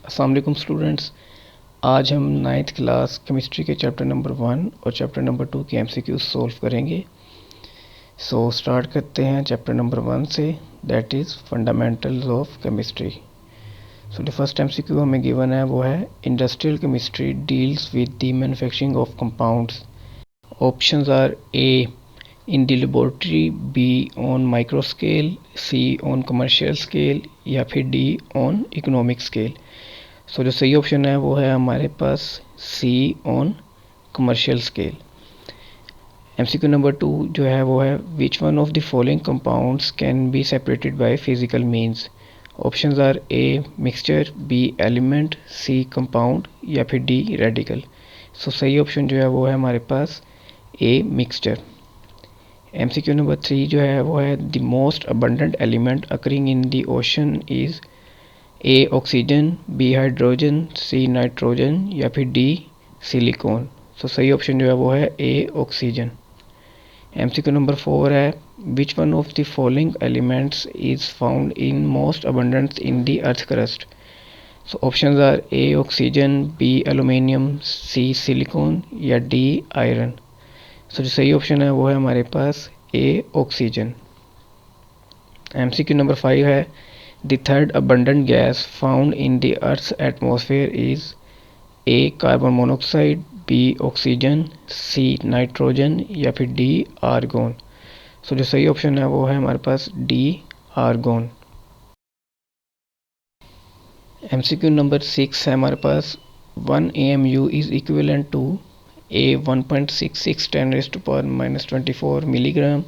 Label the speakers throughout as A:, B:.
A: अस्सलाम वालेकुम स्टूडेंट्स। आज हम 9th क्लास केमिस्ट्री के चैप्टर नंबर 1 और चैप्टर नंबर 2 के एमसीक्यूज सॉल्व करेंगे। स्टार्ट करते हैं चैप्टर नंबर 1 से, that is fundamentals of chemistry. The first MCQ हमें गिवन है, वो है industrial chemistry deals with the manufacturing of compounds. Options are A in the laboratory, B on micro scale, C on commercial scale या फिर D on economic scale. जो सही option है वो है हमारे पास C on commercial scale. MCQ number 2 जो है वो है, which one of the following compounds can be separated by physical means. Options are A mixture, B element, C compound या फिर डी रेडिकल। सही ऑप्शन जो है वो है हमारे पास ए मिक्सचर। एमसीक्यू नंबर 3 जो है वो है, the most abundant element occurring in the ocean is A oxygen, B hydrogen, C nitrogen या फिर डी सिलिकॉन। सही ऑप्शन जो है वो है ए ऑक्सीजन। एमसीक्यू नंबर 4 है, which one of the following elements is found in most abundance in the earth crust. Options are A oxygen, B aluminium, C silicon या D iron. जो सही option है वो है हमारे पास ए ऑक्सीजन। एमसीक्यू नंबर 5 है, the third abundant gas found in the Earth's atmosphere is A carbon monoxide, B oxygen, C nitrogen या फिर D argon। जो सही ऑप्शन है वो है हमारे पास D argon। एमसीक्यू नंबर 6 है हमारे पास, 1 AMU is equivalent to A 1.66 10 raised to power -24 milligram,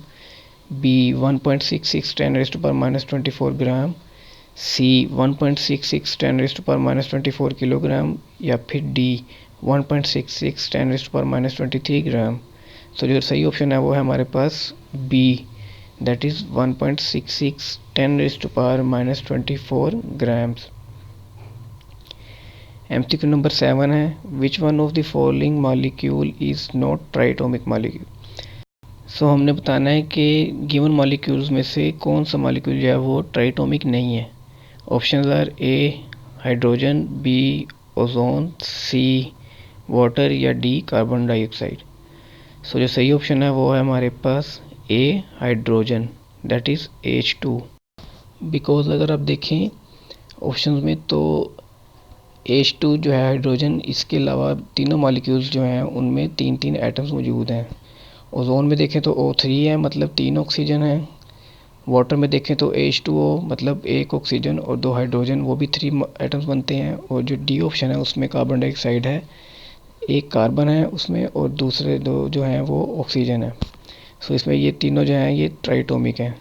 A: B 1.66 10 raised to power -24 gram, C 1.66 10 raised to power -24 kilogram या फिर D 1.66 10 raised to power -23 gram. जो सही ऑप्शन है वो है हमारे पास B, that is 1.66 10 raised to power -24 grams. MCQ number 7 है, which one of the following molecule is not triatomic molecule. हमने बताना है कि गिवन मॉलिक्यूल्स में से कौन सा मॉलिक्यूल जो है वो ट्राइटोमिक नहीं है। Options are A hydrogen, B ozone, C water या डी कार्बन डाइऑक्साइड। जो सही ऑप्शन है वो है हमारे पास A hydrogen, that is H2। Because अगर आप देखें ऑप्शंस में तो H2 जो है हाइड्रोजन, इसके अलावा तीनों मॉलिक्यूल्स जो हैं उनमें 3 एटम्स मौजूद हैं। ओजोन में देखें तो O3 है, मतलब 3 ऑक्सीजन है। वाटर में देखें तो H2O मतलब 1 ऑक्सीजन और 2 हाइड्रोजन, वो भी 3 एटम्स बनते हैं। और जो डी ऑप्शन है उसमें कार्बन डाइऑक्साइड है, 1 कार्बन है उसमें और दूसरे 2 जो हैं वो ऑक्सीजन है। इसमें ये तीनों जो हैं ये ट्राइटोमिक हैं।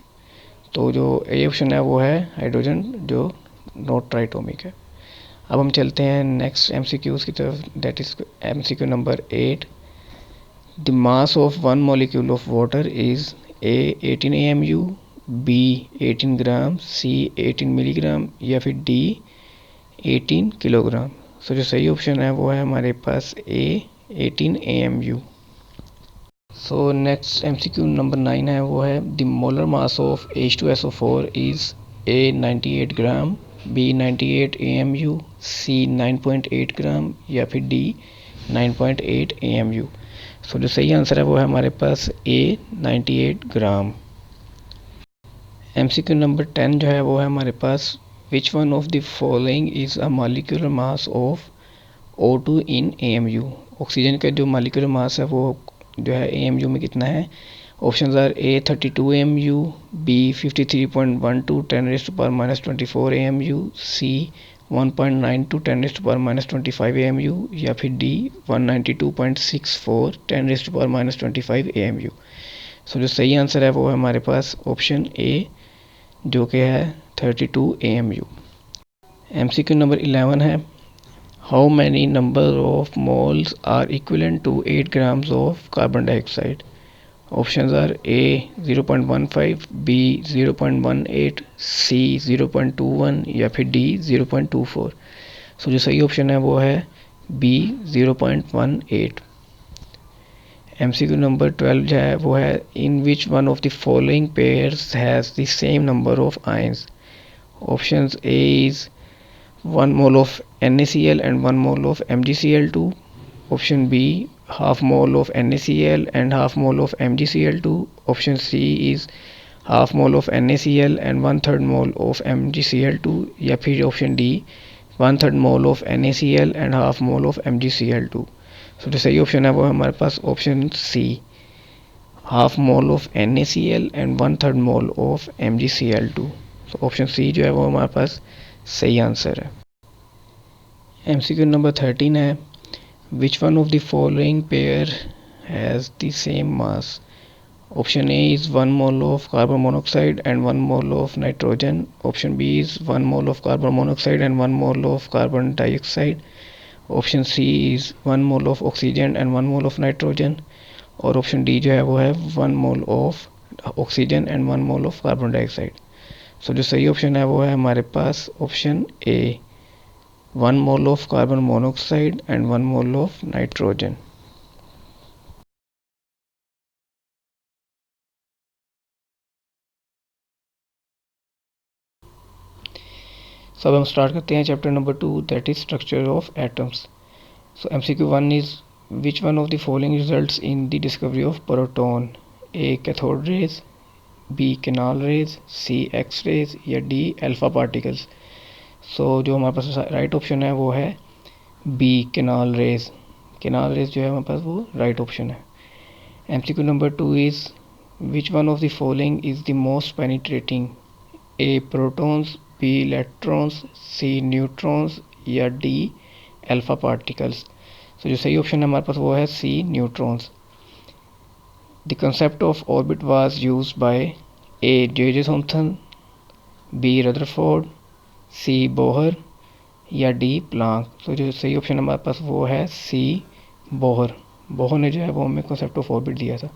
A: तो जो ए ऑप्शन है वो है हाइड्रोजन, जो नॉट ट्राइटोमिक है। अब हम चलते हैं नेक्स्ट एमसीक्यूज़ की तरफ, that is MCQ number 8। The mass of one molecule of water is A 18 AMU, B 18 gram, C 18 milligram या फिर डी 18 किलोग्राम। जो सही ऑप्शन है वो है हमारे पास A 18 AMU। Next MCQ number 9 है, वो है the molar mass of H2SO4 is A 98 gram, B 98 AMU, C 9.8 gram या फिर डी 9.8 AMU। जो सही आंसर है वो है हमारे पास ए 98 ग्राम। एमसीक्यू नंबर 10 जो है वो है हमारे पास, which one of the following is a molecular mass of O2 in AMU। Oxygen का जो मॉलिक्यूलर मास है वो जो है AMU में कितना है। Options are A 32 AMU, B 53.12 10 raised to power -24 AMU, C 1.92 10 raised to power -25 AMU या फिर D 192.64 10 raised to power -25 AMU। जो सही आंसर है वो है हमारे पास ऑप्शन ए, जो कि है 32 AMU। एमसीक्यू नंबर 11 है, how many number of moles are equivalent to 8 grams of carbon dioxide. Options are A 0.15, B 0.18, C 0.21 या फिर डी 0.24। जो सही ऑप्शन है वो है बी 0.18। एमसीक्यू नंबर 12 जो है वो है, in which one of the following pairs has the same number of ions. Options A is 1 mole of NaCl and 1 mole of MgCl2. Option B, half mole of NaCl and half mole of MgCl2. Option C is half mole of NaCl and 1/3 mole of MgCl2. या फिर option D, 1/3 mole of NaCl and half mole of MgCl2. So जो सही option है वो है हमारे पास option C, half mole of NaCl and 1/3 mole of MgCl2. तो ऑप्शन सी जो है वो हमारे पास सही आंसर है। MCQ नंबर 13 है, which one of the following pair has the same mass? Option A is 1 mole of carbon monoxide and 1 mole of nitrogen. Option B is 1 mole of carbon monoxide and 1 mole of carbon dioxide. Option C is 1 mole of oxygen and 1 mole of nitrogen. और option D जो है वो है 1 mole of oxygen and 1 mole of carbon dioxide. So जो सही option है वो है हमारे पास option A, 1 mole of carbon monoxide and 1 mole of nitrogen. So अब हम स्टार्ट करते हैं chapter number 2, that is structure of atoms. So MCQ 1 is which one of the following results in the discovery of proton? A cathode rays, B canal rays, C X rays या D alpha particles. So जो हमारे पास right option है वो है B, canal rays. Canal rays जो है हमारे पास वो राइट ऑप्शन है। MCQ number 2 is which one of the following is the most penetrating? A protons, B electrons, C neutrons या डी अल्फा पार्टिकल्स। तो जो सही ऑप्शन है हमारे पास वो है C, neutrons. The concept of orbit was used by A J Thomson, B Rutherford, C Bohr या डी प्लांक। तो जो सही ऑप्शन हमारे पास वो है सी, बोहर। बोहर ने जो है वो हमें कंसेप्ट ऑफ ऑर्बिट दिया था।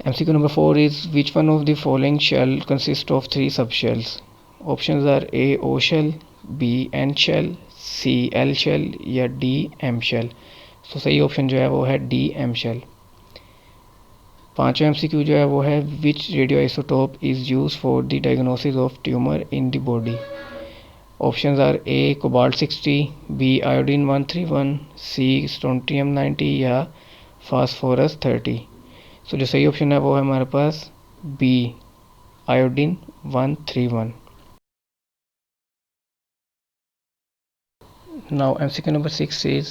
A: MCQ number 4 is which one of the following shell consist of 3 sub shells? Options are A O shell, B N shell, C L shell या डी एम शेल। तो सही ऑप्शन जो है वो है D M shell. पांचवा MCQ जो है वो है which radio isotope is use for the diagnosis of tumour in the body? Options are A cobalt 60, B iodine 131, C strontium 90 या फास्फोरस 30। तो जो सही ऑप्शन है वो है हमारे पास B, iodine 131। Now MCQ number 6 is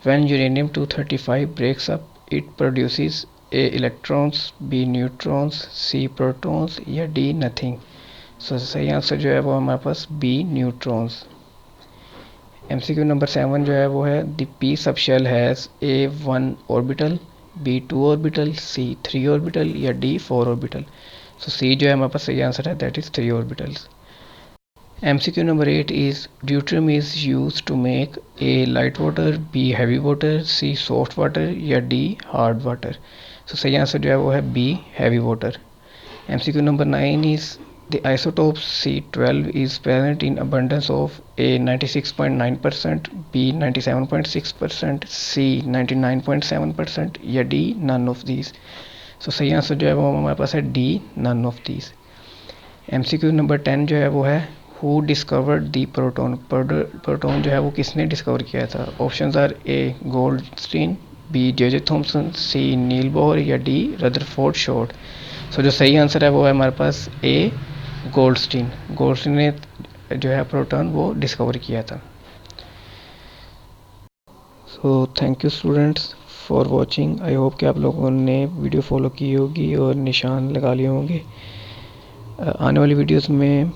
A: when uranium 235 breaks up, it produces A electrons, B neutrons, C protons या D nothing। So सही आंसर जो है वो हमारे पास B neutrons। MCQ number 7 जो है वो है the p subshell has A 1 orbital, B 2 orbital, C 3 orbital या D 4 orbital। So C जो है हमारे पास सही आंसर है, that is 3 orbitals। MCQ number 8 is deuterium is used to make A light water, B heavy water, C soft water या D hard water। So सही answer जो है वो है B heavy water। MCQ number 9 is the isotope C12 is present in abundance of A 96.9%, B 97.6%, C 99.7% या D none of these। So सही answer जो है वो हमारे पास है D none of these। MCQ number 10 जो है वो है who discovered the proton? Proton जो है वो किसने डिस्कवर किया था? Options are A Goldstein, B J Thomson, C Niels Bohr या डी रदरफोर्ड शॉर्ट। सो जो सही आंसर है वो है हमारे पास ए गोल्डस्टीन। गोल्डस्टीन ने जो है प्रोटॉन वो डिस्कवर किया था। So thank you students for watching. I hope कि आप लोगों ने वीडियो फॉलो की होगी और निशान लगा लिए होंगे। आने वाली वीडियोस में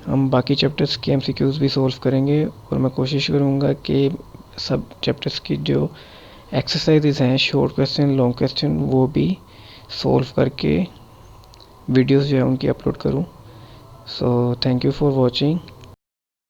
A: हम बाकी चैप्टर्स के MCQs भी सॉल्व करेंगे और मैं कोशिश करूँगा कि सब चैप्टर्स की जो एक्सरसाइजेज हैं, शॉर्ट क्वेश्चन, लॉन्ग क्वेश्चन, वो भी सॉल्व करके वीडियोस जो है उनकी अपलोड करूँ। So thank you for watching.